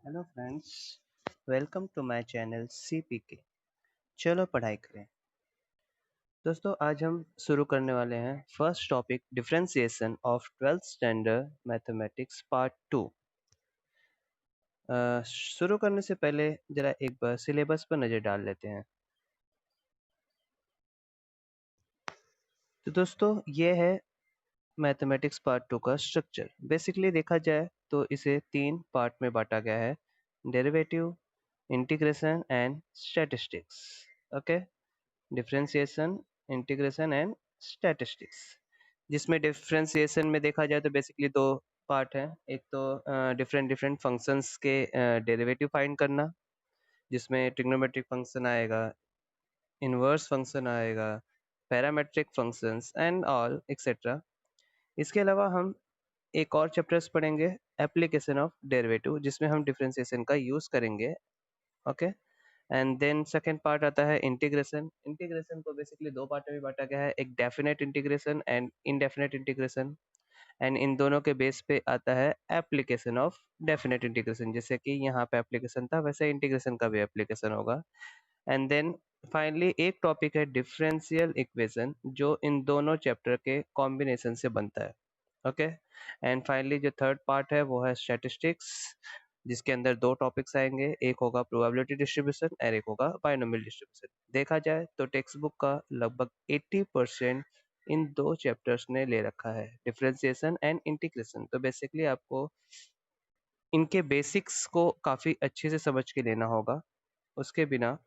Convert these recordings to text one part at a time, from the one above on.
Hello friends, welcome to my channel CPK। चलो पढ़ाई करें। दोस्तों, आज हम शुरू करने वाले हैं first topic differentiation of 12th standard mathematics part 2। शुरू करने से पहले जरा एक बार सिलेबस पर नज़र डाल लेते हैं। तो दोस्तों, ये है मैथमेटिक्स पार्ट 2 का स्ट्रक्चर। बेसिकली देखा जाए तो इसे 3 पार्ट में बांटा गया है: derivative, integration and statistics. Okay, differentiation, integration and statistics. जिसमें डिफरेंशिएशन में देखा जाए तो बेसिकली दो पार्ट है। एक तो डिफरेंट डिफरेंट फंक्शंस के डेरिवेटिव फाइंड करना, जिसमें ट्रिग्नोमेट्रिक फंक्शन आएगा, इनवर्स फंक्शन आएगा, parametric functions and all etcetera. इसके अलावा हम एक और चैप्टर्स पढ़ेंगे, एप्लीकेशन ऑफ डेरिवेटिव, जिसमें हम डिफरेंशिएशन का यूज करेंगे। Okay, and then second part आता है इंटीग्रेशन। इंटीग्रेशन को बेसिकली दो पार्ट में बांटा गया है, एक definite integration and indefinite integration. And इन दोनों के बेस पे आता है एप्लीकेशन ऑफ डेफिनेट इंटीग्रेशन। जैसे कि यहाँ पे एप्लीकेशन था, वैसे इंटीग्रेशन का भी एप्लीकेशन होगा। एंड देन फाइनली एक टॉपिक है डिफरेंशियल इक्वेशन, जो इन दोनों चैप्टर के कॉम्बिनेशन से बनता है। ओके, एंड फाइनली जो थर्ड पार्ट है वो है स्टैटिस्टिक्स, जिसके अंदर दो टॉपिक्स आएंगे, एक होगा प्रोबेबिलिटी डिस्ट्रीब्यूशन और एक होगा बाइनोमियल डिस्ट्रीब्यूशन। देखा जाए तो टेक्स्ट बुक का लगभग 80% इन दो चैप्टर्स ने ले रखा है, डिफरेंशिएशन एंड इंटीग्रेशन। तो बेसिकली आपको इनके बेसिक्स को काफ़ी अच्छे से समझ के लेना होगा, उसके बिना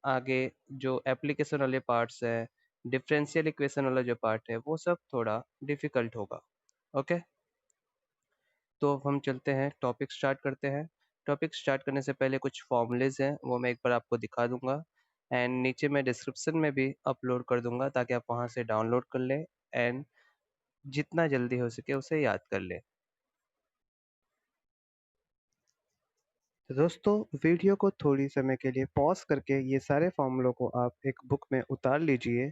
आगे जो एप्लीकेशन वाले पार्ट्स है, डिफरेंशियल इक्वेशन वाला जो पार्ट है, वो सब थोड़ा डिफिकल्ट होगा। ओके, तो हम चलते हैं, टॉपिक स्टार्ट करते हैं। टॉपिक स्टार्ट करने से पहले कुछ फॉर्मूलेज हैं, वो मैं एक बार आपको दिखा दूंगा, एंड नीचे मैं डिस्क्रिप्शन में भी अपलोड कर दूंगा ताकि आप वहां से डाउनलोड कर लें एंड जितना जल्दी हो सके उसे याद कर लें। तो दोस्तों, वीडियो को थोड़ी समय के लिए पॉज करके ये सारे फॉर्मूलों को आप एक बुक में उतार लीजिए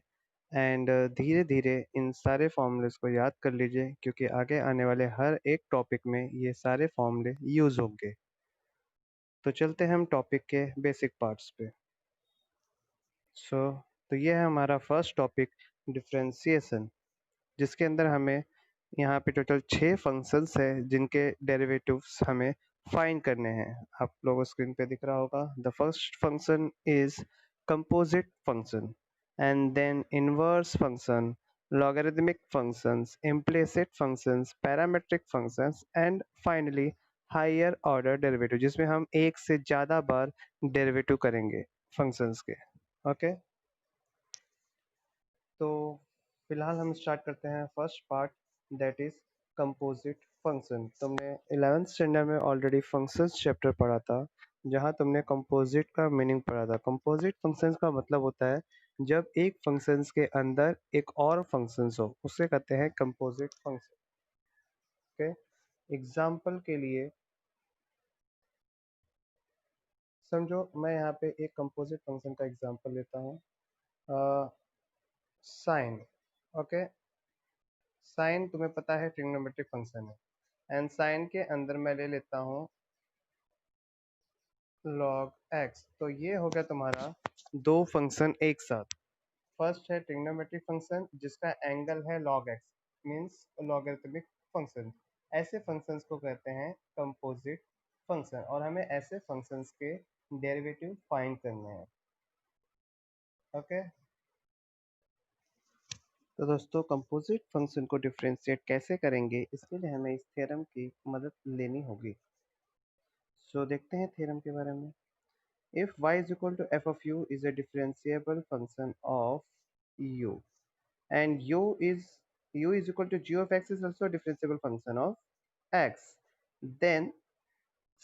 एंड धीरे धीरे इन सारे फॉर्मूलेस को याद कर लीजिए, क्योंकि आगे आने वाले हर एक टॉपिक में ये सारे फॉर्मूले यूज होंगे। तो चलते हैं हम टॉपिक के बेसिक पार्ट्स पे। तो ये है हमारा फर्स्ट टॉपिक, डिफरेंशिएशन, जिसके अंदर हमें यहाँ पे टोटल 6 फंक्शंस है जिनके डेरिवेटिव्स हमें फाइंड करने हैं। आप लोगों को स्क्रीन पे दिख रहा होगा। The first function is composite function, and then inverse function, logarithmic functions, implicit functions, parametric functions, and finally higher order derivative, जिसमें हम एक से ज़्यादा बार डेरिवेटिव करेंगे फंक्शंस के। ओके, तो फिलहाल हम स्टार्ट करते हैं first part, that is composite function. तुमने 11th स्टैंडर्ड में ऑलरेडी फंक्शंस चैप्टर पढ़ा था, जहां तुमने कंपोजिट का मीनिंग पढ़ा था। कंपोजिट फंक्शंस का मतलब होता है जब एक फंक्शंस के अंदर एक और फंक्शंस हो, उसे कहते हैं कंपोजिट फंक्शन। ओके, एग्जाम्पल के लिए समझो, मैं यहाँ पे एक कंपोजिट फंक्शन का एग्जाम्पल लेता हूँ, साइन। ओके, साइन तुम्हें पता है ट्रिग्नोमेट्रिक फंक्शन है, एंड साइन के अंदर मैं ले लेता हूँ log x। तो ये हो गया तुम्हारा दो फंक्शन एक साथ। फर्स्ट है ट्रिग्नोमेट्रिक फंक्शन जिसका एंगल है log x, means logarithmic function. ऐसे फंक्शंस को कहते हैं कंपोजिट फंक्शन, और हमें ऐसे फंक्शंस के डेरिवेटिव फाइंड करने हैं। ओके, तो दोस्तों, कंपोजिट फंक्शन को डिफरेंशिएट कैसे करेंगे, इसके लिए हमें इस थ्योरम की मदद लेनी होगी। देखते हैं थ्योरम के बारे में। If y is equal to f of u is a differentiable function of u, and u is equal to g of x is also a differentiable function of x, then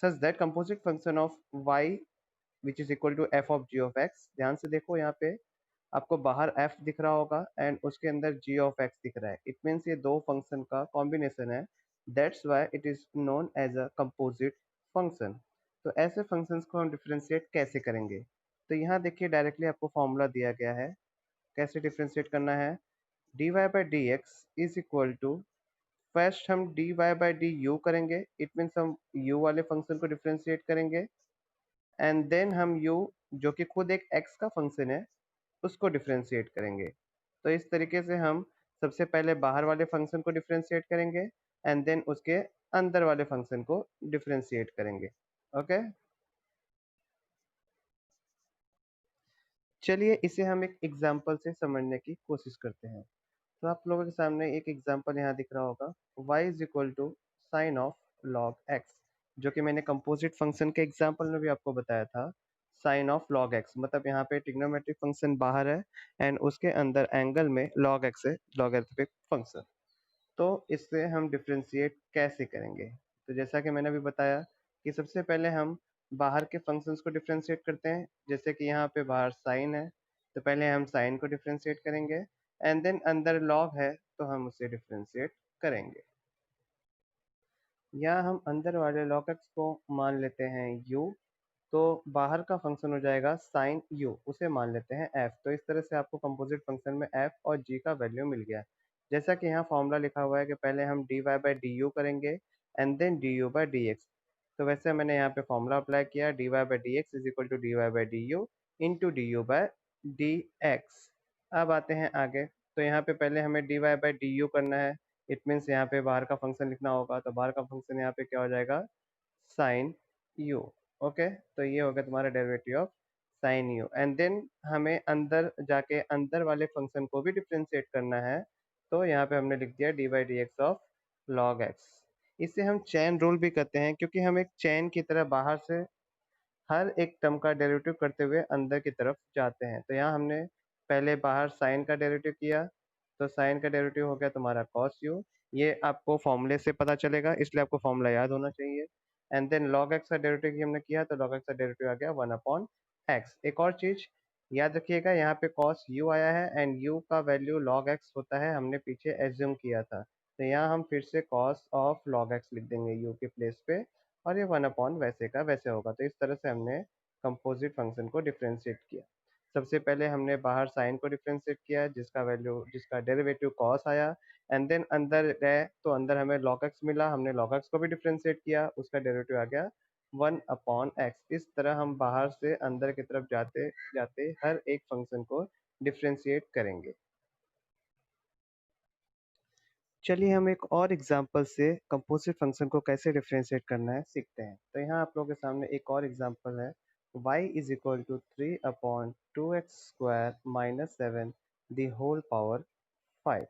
such that composite function of y which is equal to f of g of x, ध्यान से देखो यहाँ पे आपको बाहर f दिख रहा होगा एंड उसके अंदर g of x दिख रहा है। इट मीन्स ये दो फंक्शन का कॉम्बिनेशन है, that's why it is known as a composite function. तो ऐसे फंक्शंस को हम डिफरेंशिएट कैसे करेंगे? तो यहाँ देखिए, डायरेक्टली आपको फॉर्मूला दिया गया है कैसे डिफरेंशिएट करना है। dy by dx is equal to first हम dy बाई डी यू करेंगे, इट मीन्स हम u वाले फंक्शन को डिफ्रेंशिएट करेंगे, एंड देन हम u जो कि खुद एक x का फंक्शन है उसको डिफ्रेंशिएट करेंगे। तो इस तरीके से हम सबसे पहले बाहर वाले फंक्शन को डिफ्रेंशिएट करेंगे एंड देन उसके अंदर वाले फंक्शन को डिफ्रेंशिएट करेंगे। ओके, चलिए इसे हम एक एग्जांपल से समझने की कोशिश करते हैं। तो आप लोगों के सामने एक एग्जांपल यहाँ दिख रहा होगा, y is equal to sine of log x, जो कि मैंने कंपोजिट फंक्शन के एग्जांपल में भी आपको बताया था। साइन ऑफ लॉग x मतलब यहाँ पे ट्रिग्नोमेट्रिक फंक्शन बाहर है एंड उसके अंदर एंगल में लॉग x है, लॉगरिथमिक फंक्शन। तो इससे हम डिफ्रेंशिएट कैसे करेंगे? तो जैसा कि मैंने अभी बताया कि सबसे पहले हम बाहर के फंक्शंस को डिफ्रेंशिएट करते हैं। जैसे कि यहाँ पे बाहर साइन है, तो पहले हम साइन को डिफ्रेंशिएट करेंगे एंड देन अंदर लॉग है तो हम उसे डिफ्रेंशिएट करेंगे। या हम अंदर वाले log x को मान लेते हैं u, तो बाहर का फंक्शन हो जाएगा साइन u, उसे मान लेते हैं f। तो इस तरह से आपको कंपोजिट फंक्शन में f और g का वैल्यू मिल गया। जैसा कि यहाँ फॉर्मूला लिखा हुआ है कि पहले हम dy बाई डी यू करेंगे and then du by dx। तो वैसे मैंने यहाँ पे फॉर्मूला अप्लाई किया, dy by D X is equal to dy by D U into D U by D X. अब आते हैं आगे, तो यहाँ पे पहले हमें dy बाई डी यू करना है, इट मीन्स यहाँ पे बाहर का फंक्शन लिखना होगा। तो बाहर का फंक्शन यहाँ पे क्या हो जाएगा, साइन यू। ओके, तो ये हो गया तुम्हारा derivative of sine U and then हमें अंदर जाके अंदर वाले फंक्शन को भी डिफ्रेंशिएट करना है। तो यहाँ पे हमने लिख दिया D by D x of log x. इसे हम चेन रूल भी कहते हैं, क्योंकि हम एक चेन की तरह बाहर से हर एक टर्म का डेरिवेटिव करते हुए अंदर की तरफ जाते हैं। तो यहाँ हमने पहले बाहर साइन का डेरिवेटिव किया, तो साइन का डेरिवेटिव हो गया तुम्हारा कॉस यू। ये आपको फॉर्मूले से पता चलेगा, इसलिए आपको फॉर्मूला याद होना चाहिए। एंड देन लॉग एक्स का डेरिवेटिव हमने किया, तो लॉग एक्स का डेरिवेटिव आ गया 1/x। एक और चीज याद रखिएगा, यहाँ पे कॉस यू आया है एंड यू का वैल्यू लॉग एक्स होता है, हमने पीछे एज्यूम किया था। तो यहाँ हम फिर से कॉस ऑफ लॉग एक्स लिख देंगे यू के प्लेस पे, और ये 1/, वैसे का वैसे होगा। तो इस तरह से हमने कंपोजिट फंक्शन को डिफ्रेंशिएट किया। सबसे पहले हमने बाहर साइन को डिफ्रेंशिएट किया, जिसका डेरिवेटिव कॉस आया एंड देन अंदर गए तो अंदर हमें log x मिला, हमने log x को भी डिफ्रेंशिएट किया, उसका डेरिवेटिव आ गया 1/x। इस तरह हम बाहर से अंदर की तरफ जाते जाते हर एक फंक्शन को डिफ्रेंशिएट करेंगे। चलिए हम एक और एग्जांपल से कंपोजिट फंक्शन को कैसे डिफरेंशिएट करना है सीखते हैं। तो यहाँ आप लोगों के सामने एक और एग्जांपल है, y is equal to 3/2x² minus 7 the whole power 5।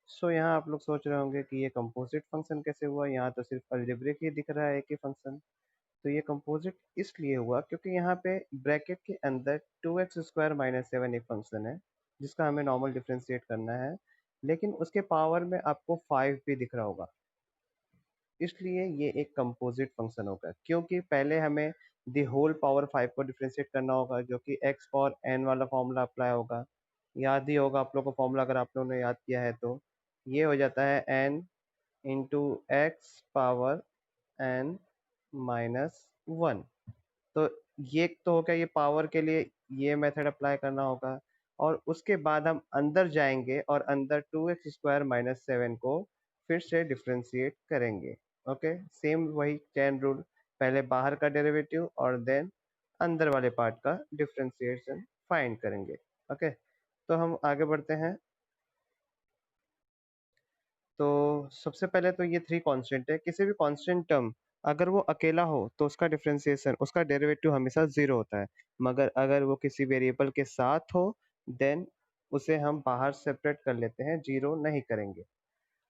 So यहाँ आप लोग सोच रहे होंगे कि ये कंपोजिट फंक्शन कैसे हुआ, यहाँ तो सिर्फ अलजेब्रिक ही दिख रहा है एक ही फंक्शन। तो ये कंपोजिट इसलिए हुआ क्योंकि यहाँ पे ब्रैकेट के अंदर 2x² माइनस 7 एक फंक्शन है जिसका हमें नॉर्मल डिफ्रेंशिएट करना है, लेकिन उसके पावर में आपको 5 भी दिख रहा होगा, इसलिए ये एक कंपोजिट फंक्शन होगा। क्योंकि पहले हमें दी होल पावर 5 को डिफ्रेंशिएट करना होगा, जो कि x पावर n वाला फॉर्मूला अप्लाई होगा। याद ही होगा आप लोग को फॉर्मूला, अगर आप लोगों ने याद किया है तो ये हो जाता है n into x power n minus 1। तो ये तो हो गया, ये पावर के लिए ये मेथड अप्लाई करना होगा। और उसके बाद हम अंदर जाएंगे और अंदर 2x² माइनस 7 को फिर से डिफ्रेंशिएट करेंगे। ओके, सेम वही चेन रूल, पहले बाहर का डेरिवेटिव और देन अंदर वाले पार्ट का डिफ्रेंशिएशन फाइंड करेंगे। ओके, तो हम आगे बढ़ते हैं। तो सबसे पहले तो ये 3 कांस्टेंट है, किसी भी कांस्टेंट टर्म अगर वो अकेला हो तो उसका डिफरेंशिएशन, उसका डेरिवेटिव हमेशा 0 होता है, मगर अगर वो किसी वेरिएबल के साथ हो देन उसे हम बाहर सेपरेट कर लेते हैं, 0 नहीं करेंगे।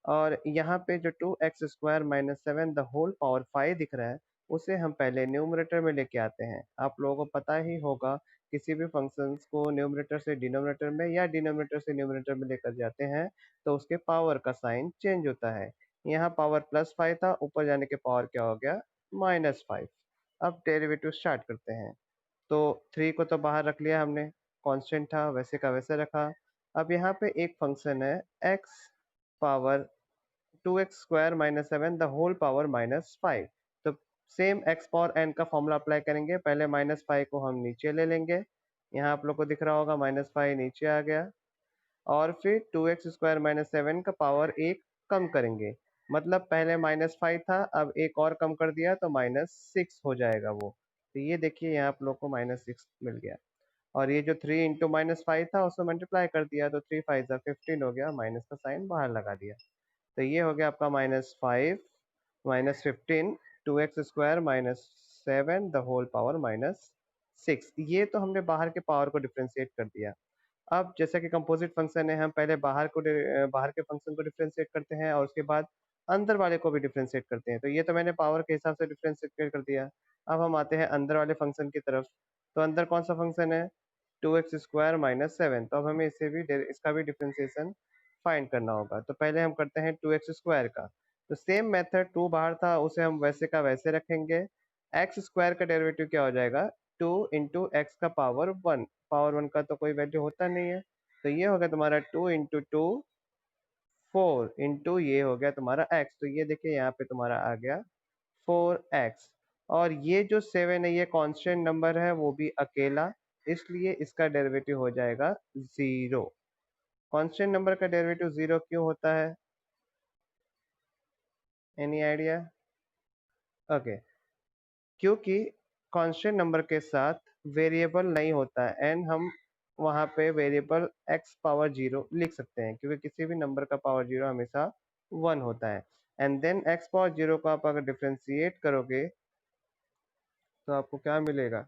और यहाँ पे जो 2x² minus 7 the whole power 5 दिख रहा है, उसे हम पहले न्यूमरेटर में लेके आते हैं। आप लोगों को पता ही होगा, किसी भी फंक्शंस को न्यूमरेटर से डिनोमिनेटर में या डिनोमिनेटर से न्यूमरेटर में लेकर जाते हैं तो उसके पावर का साइन चेंज होता है। यहाँ पावर +5 था, ऊपर जाने के पावर क्या हो गया, -5। अब डेरिवेटिव स्टार्ट करते हैं। तो 3 को तो बाहर रख लिया हमने, कांस्टेंट था वैसे का वैसे रखा। अब यहाँ पे एक फंक्शन है x power 2x² minus 7 the whole power -5। तो सेम x पावर n का फॉर्मूला अप्लाई करेंगे, पहले -5 को हम नीचे ले लेंगे, यहाँ आप लोग को दिख रहा होगा -5 नीचे आ गया, और फिर 2x² माइनस 7 का पावर 1 कम करेंगे। मतलब पहले -5 था, अब एक और कम कर दिया तो -6 हो जाएगा वो। तो ये देखिए यहाँ आप लोग को -6 मिल गया। और ये जो 3 इंटू -5 था उसको मल्टीप्लाई कर दिया तो 3 5 15 हो गया, माइनस का साइन बाहर लगा दिया। तो ये हो गया आपका -5 -15 2x square -7 the whole power -6। ये तो हमने बाहर के पावर को डिफ्रेंशिएट कर दिया। अब जैसा कि कंपोजिट फंक्शन है, हम पहले बाहर के फंक्शन को डिफरेंशिएट करते हैं और उसके बाद अंदर वाले को भी डिफरेंशिएट करते हैं। तो ये तो मैंने पावर के हिसाब से डिफरेंशिएट कर दिया। अब हम आते हैं अंदर वाले फंक्शन की तरफ। तो अंदर कौन सा फंक्शन है? 2x square -7। तो अब हमें इसका भी डिफरेंशिएशन फाइंड करना होगा। तो पहले हम करते हैं 2x स्क्वायर का। तो सेम मेथड 2 बाहर था उसे हम वैसे का वैसे रखेंगे। एक्स स्क्वायर का डेरिवेटिव क्या हो जाएगा? 2 इंटू एक्स का पावर 1। पावर 1 का तो कोई वैल्यू होता नहीं है। तो ये हो गया तुम्हारा 2 इंटू 2 4 इंटू ये हो गया तुम्हारा x। तो ये देखिए यहाँ पे तुम्हारा आ गया 4x। और ये जो 7 है ये कांस्टेंट नंबर है, वो भी अकेला, इसलिए इसका डेरिवेटिव हो जाएगा 0। कांस्टेंट नंबर का डेरिवेटिव 0 क्यों होता है? Any idea? ओके, क्योंकि कांस्टेंट नंबर के साथ वेरिएबल नहीं होता है एंड हम वहाँ पे वेरिएबल x पावर 0 लिख सकते हैं, क्योंकि किसी भी नंबर का पावर 0 हमेशा 1 होता है। एंड देन x पावर 0 को आप अगर डिफ्रेंशिएट करोगे तो आपको क्या मिलेगा?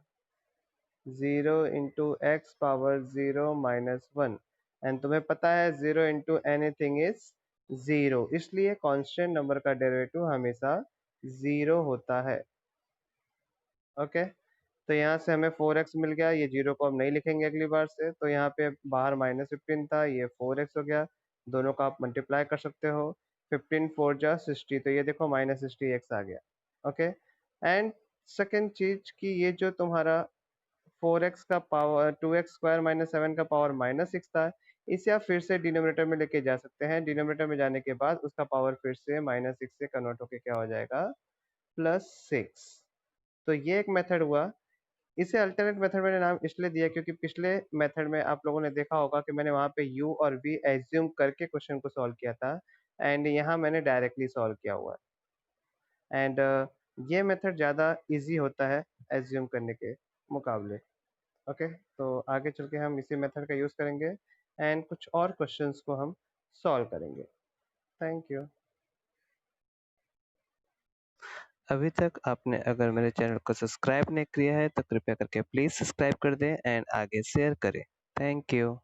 0 इंटू एक्स पावर 0 -1। एंड तुम्हें पता है 0 इंटू एनीथिंग इज 0, इसलिए कांस्टेंट नंबर का डेरिवेटिव हमेशा 0 होता है। ओके, तो यहाँ से हमें 4x मिल गया। ये 0 को हम नहीं लिखेंगे अगली बार से। तो यहाँ पे बाहर -15 था, ये 4x हो गया। दोनों का आप मल्टीप्लाई कर सकते हो। 15 4 जा 60, तो ये देखो -60x आ गया। ओके, एंड सेकेंड चीज कि ये जो तुम्हारा 4x का पावर 2x स्क्वायर -7 का पावर -6 था, इसे आप फिर से डिनोमिनेटर में लेके जा सकते हैं। डिनोमिनेटर में जाने के बाद उसका पावर फिर से -6 से कन्वर्ट होके क्या हो जाएगा? +6। तो ये एक मेथड हुआ। इसे अल्टरनेट मेथड मैंने नाम इसलिए दिया क्योंकि पिछले मेथड में आप लोगों ने देखा होगा कि मैंने वहाँ पे u और v एज्यूम करके क्वेश्चन को सॉल्व किया था, एंड यहाँ मैंने डायरेक्टली सॉल्व किया हुआ है। एंड ये मेथड ज़्यादा इजी होता है एज्यूम करने के मुकाबले। ओके, तो आगे चल के हम इसी मेथड का यूज़ करेंगे एंड कुछ और क्वेश्चंस को हम सॉल्व करेंगे। Thank you. अभी तक आपने अगर मेरे चैनल को सब्सक्राइब नहीं किया है तो कृपया करके प्लीज़ सब्सक्राइब कर दें एंड आगे शेयर करें। Thank you.